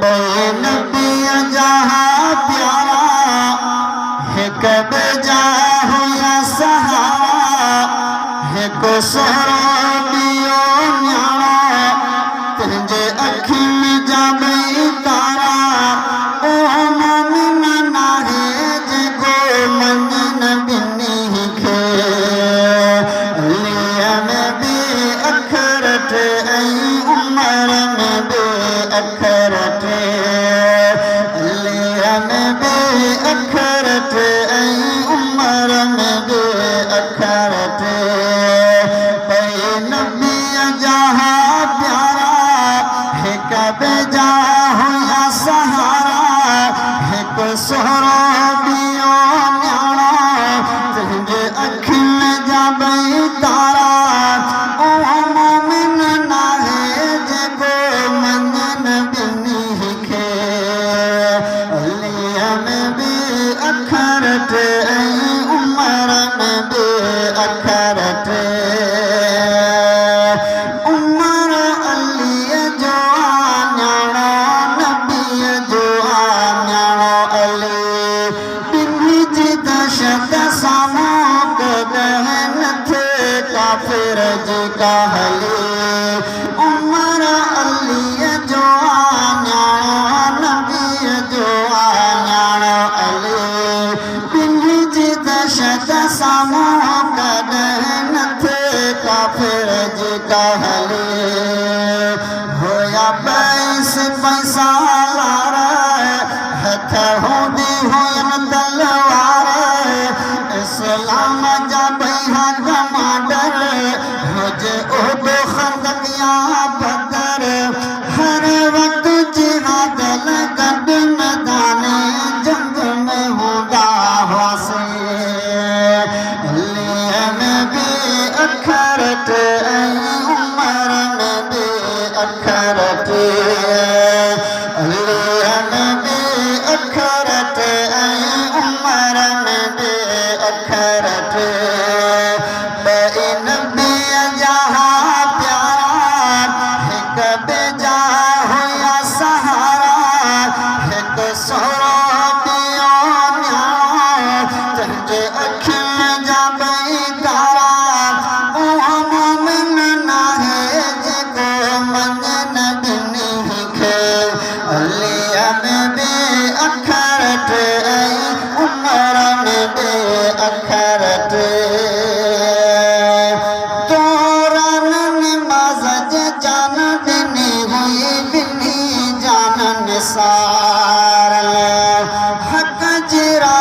नबी जहाँ प्यारा है कब जा हो या सहारा है को सोहरियो न्यारा तुझे अखी में जा बई तारा ओ मोमिना ना है जगो मंजन बिनी खे लिया में भी अखरत ऐ उमर में भी अखरत लिया में भी अखरत ऐ उमर में भी अखरत नबी जहाँ प्यारा है कब जा हो या सहारा है को सोहरियो न्यारा तुझे अखी में जा बई तारा ओ मोमिन ना है जगो मंजन बिनी खे लिया में भी अखरत ऐ उमर में भी अखरत काफिर जी का हले उमर अली जो आन्याणो नबी जो आन्याणो अली बिन्ही जी दशत सामो कदहन थे काफिर जी का हले होया 22 पैसा लारा हथ होंदी होयन तलवार इस्लाम जा बई कमांडर मुझे उहद खंदकिया बदर हर वक्त जिहाद लगद मैदान जंग में होगा वासे लिया में भी अखरत ऐ उमर में भी अखरत लिया में भी अखरत ऐ उमर में भी अखरत नबी जहाँ प्यारा है कब जा हो या सहारा है को सोहरियो न्यारा तुझे अखी में जा बई तारा ओ मोमिन ना है जगो मंजन बिनी खे लिया में भी अखरत ऐ उमर में भी अखरत सारल हक जिरा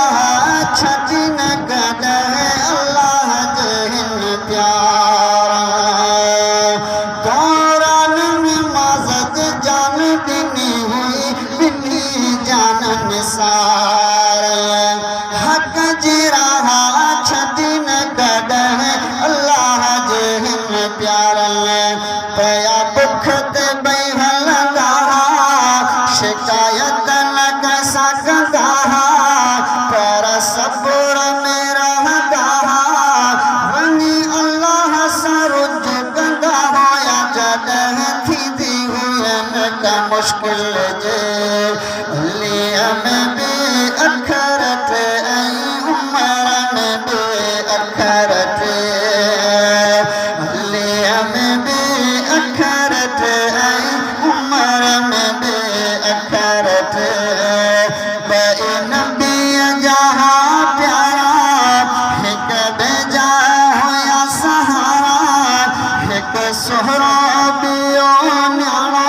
छजिन गद है अल्लाह जहन प्यारा दौरान नमाज जान दिनी हुई बिनी जानन सारल हक जिरा छजिन गद है अल्लाह जहन प्यारल पया बुखत बहल शिकायत लग सकता पर सब्र मेरा गाहा वनी अल्लाह सरुज गंगा होया जगह थी दी हुई का मुश्किल जे लिया में भी अखरत ऐ उमर में भी अखरत लिया में भी अखरत ऐ उमर में भी अखरत नबी जहाँ प्यारा है कब जा हो या सहारा है को सोहरियो न्यारा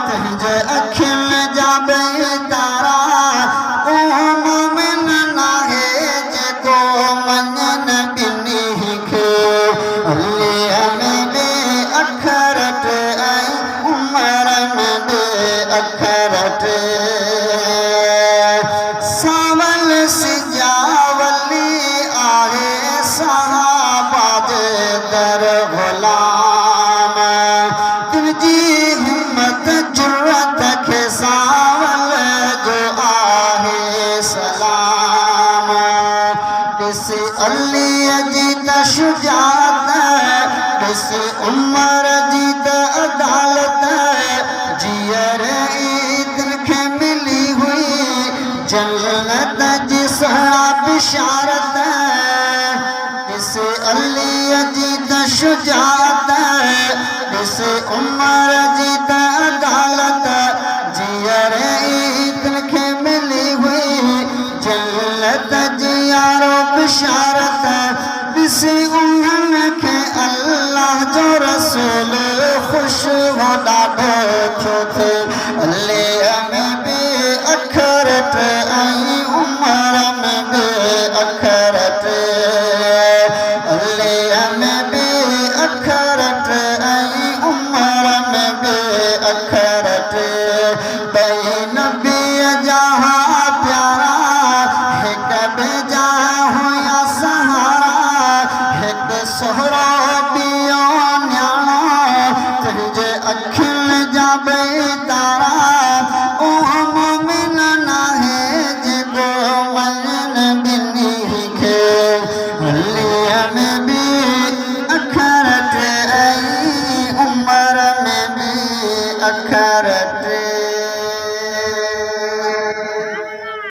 तुझे अखी में जा बई तारा ओ मोमिन ना है जगो मंजन बिनी खे लिया में भी अखरत ऐ उमर में भी अखरत सावल सिजावली आए सहाबा दर गुलाम तुझी हिम्मत जुर्रत के सावल जो आहे सलाम किसी अली जीत शुजात किसी उमर जीत अदालत जियर ईद जन्नत जिस बिशारत